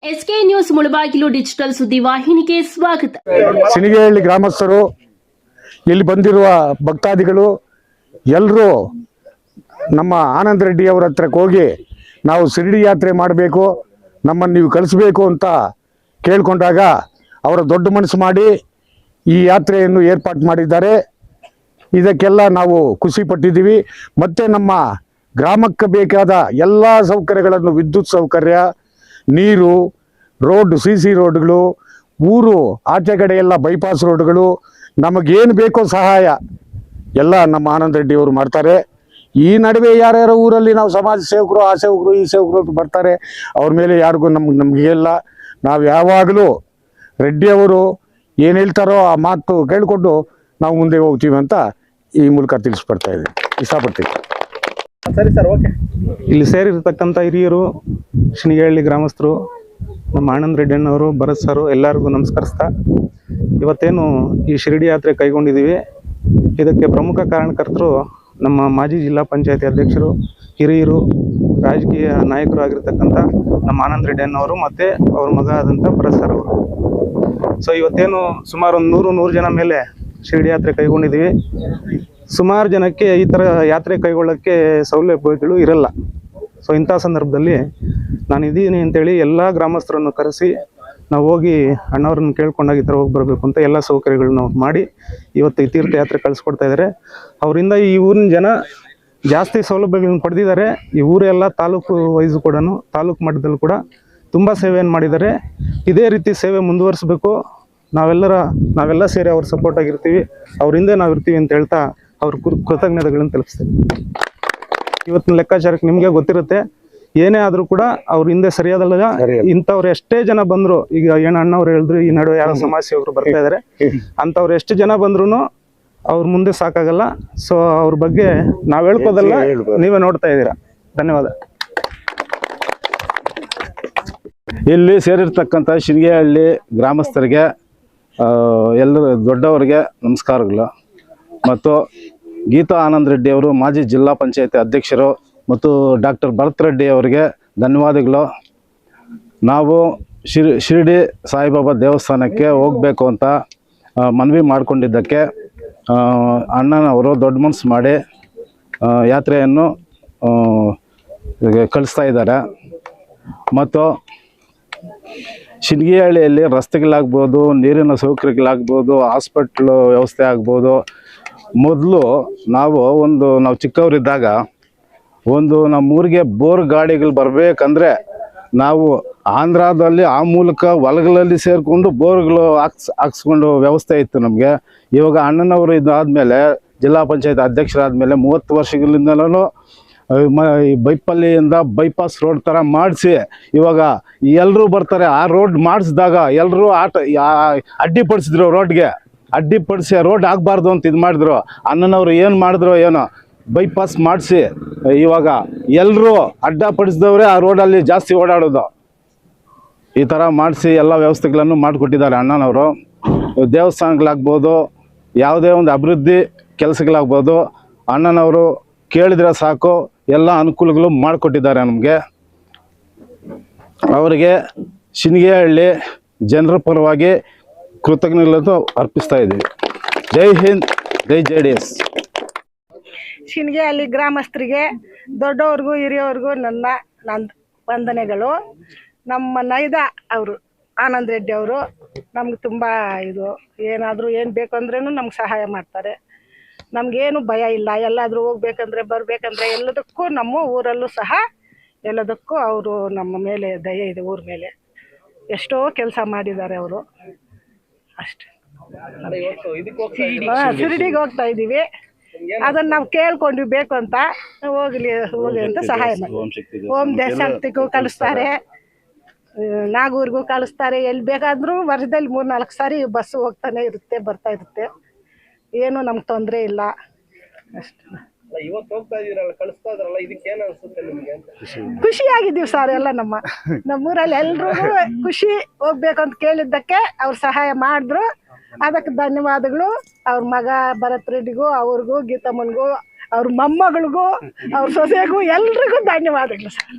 SK news Mulbagal digital ಸುದ್ದಿವಾಹಿನಿಗೆ ಸ್ವಾಗತ. ಸಿನಿಗೇಹಳ್ಳಿ ಗ್ರಾಮಸ್ಥರು, ಇಲ್ಲಿ ಬಂದಿರುವ ಭಕ್ತಾದಿಗಳು ಎಲ್ಲರೂ ನಮ್ಮ ಆನಂದ್ ರೆಡ್ಡಿ ಅವರ ಹತ್ರಕ್ಕೆ ಹೋಗಿ ನಾವು ಶಿರಡಿ ಯಾತ್ರೆ ಮಾಡಬೇಕು, ನಮ್ಮನ್ನು ನೀವು ಕಳಿಸಬೇಕು ಅಂತ ಕೇಳಿಕೊಂಡಾಗ ಅವರ ದೊಡ್ಡ ಮನಸ್ಸು ಮಾಡಿ ಈ ಯಾತ್ರೆಯನ್ನು ಏರ್ಪಾಡು ಮಾಡಿದ್ದಾರೆ. ಇದಕ್ಕೆಲ್ಲ ನಾವು ಖುಷಿ ಪಟ್ಟಿದ್ದೀವಿ. ಮತ್ತು ನಮ್ಮ ಗ್ರಾಮಕ್ಕೆ ಬೇಕಾದ ಎಲ್ಲ ಸೌಕರ್ಯಗಳನ್ನು, ವಿದ್ಯುತ್ ಸೌಕರ್ಯ, ನೀರು, ರೋಡ್, CC ರೋಡ್ಗಳು, ಊರು ಆಚೆ ಕಡೆ ಎಲ್ಲ ಬೈಪಾಸ್ ರೋಡ್ಗಳು, ನಮಗೇನು ಬೇಕೋ ಸಹಾಯ ಎಲ್ಲ ನಮ್ಮ ಆನಂದ್ ರೆಡ್ಡಿ ಅವರು ಮಾಡ್ತಾರೆ. ಈ ನಡುವೆ ಯಾರ್ಯಾರೋ ಊರಲ್ಲಿ ನಾವು ಸಮಾಜ ಸೇವಕರು, ಆ ಸೇವಕರು, ಈ ಸೇವಕರು ಅಂತ ಬರ್ತಾರೆ, ಅವ್ರ ಮೇಲೆ ಯಾರಿಗೂ ನಮಗೆ ಇಲ್ಲ. ನಾವು ಯಾವಾಗಲೂ ರೆಡ್ಡಿ ಅವರು ಏನು ಹೇಳ್ತಾರೋ ಆ ಮಾತು ಕೇಳಿಕೊಂಡು ನಾವು ಮುಂದೆ ಹೋಗ್ತೀವಿ ಅಂತ ಈ ಮೂಲಕ ತಿಳಿಸ್ಪಡ್ತಾ ಇದ್ದೀವಿ, ಇಷ್ಟಪಡ್ತೀವಿ. ಸರಿ ಸರ್, ಓಕೆ. ಇಲ್ಲಿ ಸೇರಿರ್ತಕ್ಕಂಥ ಹಿರಿಯರು, ಸಿನಿಗೇಹಳ್ಳಿ ಗ್ರಾಮಸ್ಥರು, ನಮ್ಮ ಆನಂದ್ ರೆಡ್ಡಿಯವರು, ಭರತ್ ಸರು, ಎಲ್ಲರಿಗೂ ನಮಸ್ಕರಿಸ್ತಾ, ಇವತ್ತೇನು ಈ ಶಿರಡಿ ಯಾತ್ರೆ ಕೈಗೊಂಡಿದ್ದೀವಿ, ಇದಕ್ಕೆ ಪ್ರಮುಖ ಕಾರಣಕರ್ತರು ನಮ್ಮ ಮಾಜಿ ಜಿಲ್ಲಾ ಪಂಚಾಯತಿ ಅಧ್ಯಕ್ಷರು, ಹಿರಿಯರು, ರಾಜಕೀಯ ನಾಯಕರು ಆಗಿರ್ತಕ್ಕಂಥ ನಮ್ಮ ಆನಂದ್ ರೆಡ್ಡಿಯವರು ಮತ್ತು ಅವ್ರ ಮಗ ಆದಂಥ ಭರತ್ ಸರ್ ಅವರು. ಸೊ ಇವತ್ತೇನು ಸುಮಾರು ಒಂದು 100 ಜನ ಮೇಲೆ ಶಿರಡಿ ಯಾತ್ರೆ ಕೈಗೊಂಡಿದ್ದೀವಿ. ಸುಮಾರು ಜನಕ್ಕೆ ಈ ಥರ ಯಾತ್ರೆ ಕೈಗೊಳ್ಳೋಕ್ಕೆ ಸೌಲಭ್ಯಗಳು ಇರಲ್ಲ. ಸೊ ಇಂಥ ಸಂದರ್ಭದಲ್ಲಿ ನಾನು ಇದ್ದೀನಿ ಅಂತೇಳಿ ಎಲ್ಲ ಗ್ರಾಮಸ್ಥರನ್ನು ಕರೆಸಿ ನಾವು ಹೋಗಿ ಅಣ್ಣವ್ರನ್ನ ಕೇಳ್ಕೊಂಡಾಗ ಈ ಥರ ಹೋಗಿ ಬರಬೇಕು ಅಂತ ಎಲ್ಲ ಸೌಕರ್ಯಗಳನ್ನ ನಾವು ಮಾಡಿ ಇವತ್ತು ಈ ತೀರ್ಥಯಾತ್ರೆ ಕಳಿಸ್ಕೊಡ್ತಾ ಇದ್ದಾರೆ. ಅವರಿಂದ ಈ ಊರಿನ ಜನ ಜಾಸ್ತಿ ಸೌಲಭ್ಯಗಳನ್ನು ಪಡೆದಿದ್ದಾರೆ. ಈ ಊರೆಲ್ಲ ತಾಲೂಕು ವೈಸು ಕೂಡ, ತಾಲೂಕು ಮಟ್ಟದಲ್ಲಿ ಕೂಡ ತುಂಬ ಸೇವೆಯನ್ನು ಮಾಡಿದ್ದಾರೆ. ಇದೇ ರೀತಿ ಸೇವೆ ಮುಂದುವರಿಸಬೇಕು. ನಾವೆಲ್ಲ ಸೇರಿ ಅವ್ರ ಸಪೋರ್ಟ್ ಆಗಿರ್ತೀವಿ, ಅವ್ರ ಹಿಂದೆ ನಾವು ಇರ್ತೀವಿ ಅಂತ ಹೇಳ್ತಾ ಅವ್ರ ಕೃತಜ್ಞತೆಗಳನ್ನು ತಲುಪಿಸ್ತೀವಿ. ಇವತ್ತಿನ ಲೆಕ್ಕಾಚಾರಕ್ಕೆ ನಿಮಗೆ ಗೊತ್ತಿರುತ್ತೆ, ಏನೇ ಆದರೂ ಕೂಡ ಅವ್ರ ಹಿಂದೆ ಸರಿಯಾದಲ್ಲ. ಇಂಥವ್ರು ಎಷ್ಟೇ ಜನ ಬಂದ್ರು, ಈಗ ಏನು ಅಣ್ಣವ್ರು ಹೇಳಿದ್ರು, ಈ ನಡುವೆ ಯಾರೋ ಸಮಾಜ ಸೇವಕರು ಬರ್ತಾ ಇದ್ದಾರೆ, ಅಂಥವ್ರು ಎಷ್ಟು ಜನ ಬಂದ್ರು ಅವ್ರ ಮುಂದೆ ಸಾಕಾಗಲ್ಲ. ಸೊ ಅವ್ರ ಬಗ್ಗೆ ನಾವು ಹೇಳ್ಕೋದಲ್ಲ, ನೀವೇ ನೋಡ್ತಾ ಇದ್ದೀರಾ. ಧನ್ಯವಾದ. ಇಲ್ಲಿ ಸೇರಿರ್ತಕ್ಕಂಥ ಸಿನಿಗೇಹಳ್ಳಿ ಗ್ರಾಮಸ್ಥರಿಗೆ, ಎಲ್ಲರ ದೊಡ್ಡವರಿಗೆ ನಮಸ್ಕಾರಗಳು. ಮತ್ತು ಗೀತಾ ಆನಂದ್ ರೆಡ್ಡಿ ಅವರು, ಮಾಜಿ ಜಿಲ್ಲಾ ಪಂಚಾಯತಿ ಅಧ್ಯಕ್ಷರು, ಮತ್ತು ಡಾಕ್ಟರ್ ಭರತ್ ರೆಡ್ಡಿ ಅವರಿಗೆ ಧನ್ಯವಾದಗಳು. ನಾವು ಶಿರಡಿ ಸಾಯಿಬಾಬಾ ದೇವಸ್ಥಾನಕ್ಕೆ ಹೋಗಬೇಕು ಅಂತ ಮನವಿ ಮಾಡಿಕೊಂಡಿದ್ದಕ್ಕೆ ಅಣ್ಣನವರು ದೊಡ್ಡ ಮನಸ್ಸು ಮಾಡಿ ಯಾತ್ರೆಯನ್ನು ಕಳಿಸ್ತಾ ಇದ್ದಾರೆ. ಮತ್ತು ಸಿನಿಗೇಹಳ್ಳಿಯಲ್ಲಿ ರಸ್ತೆಗಳಾಗ್ಬೋದು, ನೀರಿನ ಸೌಕರ್ಯಗಳಾಗ್ಬೋದು, ಹಾಸ್ಪಿಟ್ಲು ವ್ಯವಸ್ಥೆ ಆಗ್ಬೋದು. ಮೊದಲು ನಾವು ಚಿಕ್ಕವರಿದ್ದಾಗ ನಮ್ಮೂರಿಗೆ ಬೋರ್ ಗಾಡಿಗಳು ಬರಬೇಕಂದ್ರೆ ನಾವು ಆಂಧ್ರದಲ್ಲಿ ಆ ಮೂಲಕ ಹೊಲಗಳಲ್ಲಿ ಸೇರಿಕೊಂಡು ಬೋರ್ಗಳು ಹಾಕ್ಸ್ಕೊಂಡು ವ್ಯವಸ್ಥೆ ಇತ್ತು ನಮಗೆ. ಇವಾಗ ಅಣ್ಣನವರು ಇದಾದಮೇಲೆ, ಜಿಲ್ಲಾ ಪಂಚಾಯತ್ ಅಧ್ಯಕ್ಷರಾದಮೇಲೆ 30 ವರ್ಷಗಳಿಂದಲೂ ಬೈಪಲ್ಲಿಯಿಂದ ಬೈಪಾಸ್ ರೋಡ್ ಥರ ಮಾಡಿಸಿ ಇವಾಗ ಎಲ್ಲರೂ ಬರ್ತಾರೆ. ಆ ರೋಡ್ ಮಾಡಿಸಿದಾಗ ಎಲ್ಲರೂ ಅಡ್ಡಿಪಡಿಸಿದ್ರು, ರೋಡ್ಗೆ ಅಡ್ಡಿಪಡಿಸಿ ರೋಡ್ ಆಗಬಾರ್ದು ಅಂತ ಇದು ಮಾಡಿದ್ರು. ಅಣ್ಣನವರು ಏನು ಮಾಡಿದ್ರು ಏನೋ, ಬೈಪಾಸ್ ಮಾಡಿಸಿ ಇವಾಗ ಎಲ್ಲರೂ ಅಡ್ಡಪಡಿಸಿದವರೇ ಆ ರೋಡಲ್ಲಿ ಜಾಸ್ತಿ ಓಡಾಡೋದು. ಈ ಥರ ಮಾಡಿಸಿ ಎಲ್ಲ ವ್ಯವಸ್ಥೆಗಳನ್ನು ಮಾಡಿಕೊಟ್ಟಿದ್ದಾರೆ ಅಣ್ಣನವರು. ದೇವಸ್ಥಾನಗಳಾಗ್ಬೋದು, ಯಾವುದೇ ಒಂದು ಅಭಿವೃದ್ಧಿ ಕೆಲಸಗಳಾಗ್ಬೋದು, ಅಣ್ಣನವರು ಕೇಳಿದ್ರೆ ಸಾಕು ಎಲ್ಲ ಅನುಕೂಲಗಳು ಮಾಡಿಕೊಟ್ಟಿದ್ದಾರೆ ನಮಗೆ. ಅವರಿಗೆ ಸಿನಿಗೇಹಳ್ಳಿ ಜನರ ಪರವಾಗಿ ಕೃತಜ್ಞತೆಗಳನ್ನು ಅರ್ಪಿಸ್ತಾ ಇದ್ದೀವಿ. ಜೈ ಹಿಂದ್, ಜೈ JDS. ಸಿನಿಗೇಹಳ್ಳಿ ಗ್ರಾಮಸ್ಥರಿಗೆ, ದೊಡ್ಡವ್ರಿಗೂ ಹಿರಿಯವ್ರಿಗೂ ನನ್ನ ವಂದನೆಗಳು. ನಮ್ಮ ನೈದ ಅವರು ಆನಂದ್ ರೆಡ್ಡಿ ಅವರು ನಮ್ಗೆ ತುಂಬ ಏನಾದರೂ ಏನು ಬೇಕು ಅಂದ್ರೂ ನಮ್ಗೆ ಸಹಾಯ ಮಾಡ್ತಾರೆ. ನಮಗೇನು ಭಯ ಇಲ್ಲ. ಎಲ್ಲಾದರೂ ಹೋಗ್ಬೇಕಂದ್ರೆ ಬರಬೇಕಂದ್ರೆ ಎಲ್ಲದಕ್ಕೂ, ನಮ್ಮ ಊರಲ್ಲೂ ಸಹ ಎಲ್ಲದಕ್ಕೂ ಅವರು ನಮ್ಮ ಮೇಲೆ ದಯೆ ಇದೆ. ಊರ ಮೇಲೆ ಎಷ್ಟೋ ಕೆಲಸ ಮಾಡಿದ್ದಾರೆ ಅವರು. ಅಷ್ಟೇ. ಶಿರಡಿಗೆ ಹೋಗ್ತಾ ಇದ್ದೀವಿ, ಅದನ್ನು ನಾವು ಕೇಳ್ಕೊಂಡ್ವಿ ಬೇಕು ಅಂತ. ಹೋಗ್ಲಿ ಅಂತ ಸಹಾಯ ಮಾಡಿ. ಓಂ ದೇಶಾಂತಿಗೂ ಕಳಿಸ್ತಾರೆ, ನಾಗೂರಿಗೂ ಕಳಿಸ್ತಾರೆ. ಎಲ್ಲಿ ಬೇಕಾದರೂ ವರ್ಷದಲ್ಲಿ 3-4 ಸಾರಿ ಬಸ್ಸು ಹೋಗ್ತಾನೆ ಇರುತ್ತೆ, ಬರ್ತಾ ಇರುತ್ತೆ. ಏನು ನಮ್ಗೆ ತೊಂದರೆ ಇಲ್ಲ. ಅಷ್ಟೇ. ಖುಷಿಯಾಗಿದ್ದೀವಿ ಸರ್. ಎಲ್ಲ ನಮ್ಮೂರಲ್ಲಿ ಎಲ್ರಿಗೂ ಖುಷಿ. ಹೋಗ್ಬೇಕಂತ ಕೇಳಿದ್ದಕ್ಕೆ ಅವ್ರು ಸಹಾಯ ಮಾಡಿದ್ರು, ಅದಕ್ಕೆ ಧನ್ಯವಾದಗಳು. ಅವ್ರ ಮಗ ಭರತ್ ರೆಡ್ಡಿಗೂ, ಅವ್ರಿಗೂ, ಗೀತಮ್ಮನಿಗೂ, ಅವ್ರ ಮೊಮ್ಮಗಳಿಗೂ, ಅವ್ರ ಸೊಸೆಗೂ ಎಲ್ರಿಗೂ ಧನ್ಯವಾದಗಳು ಸರ್.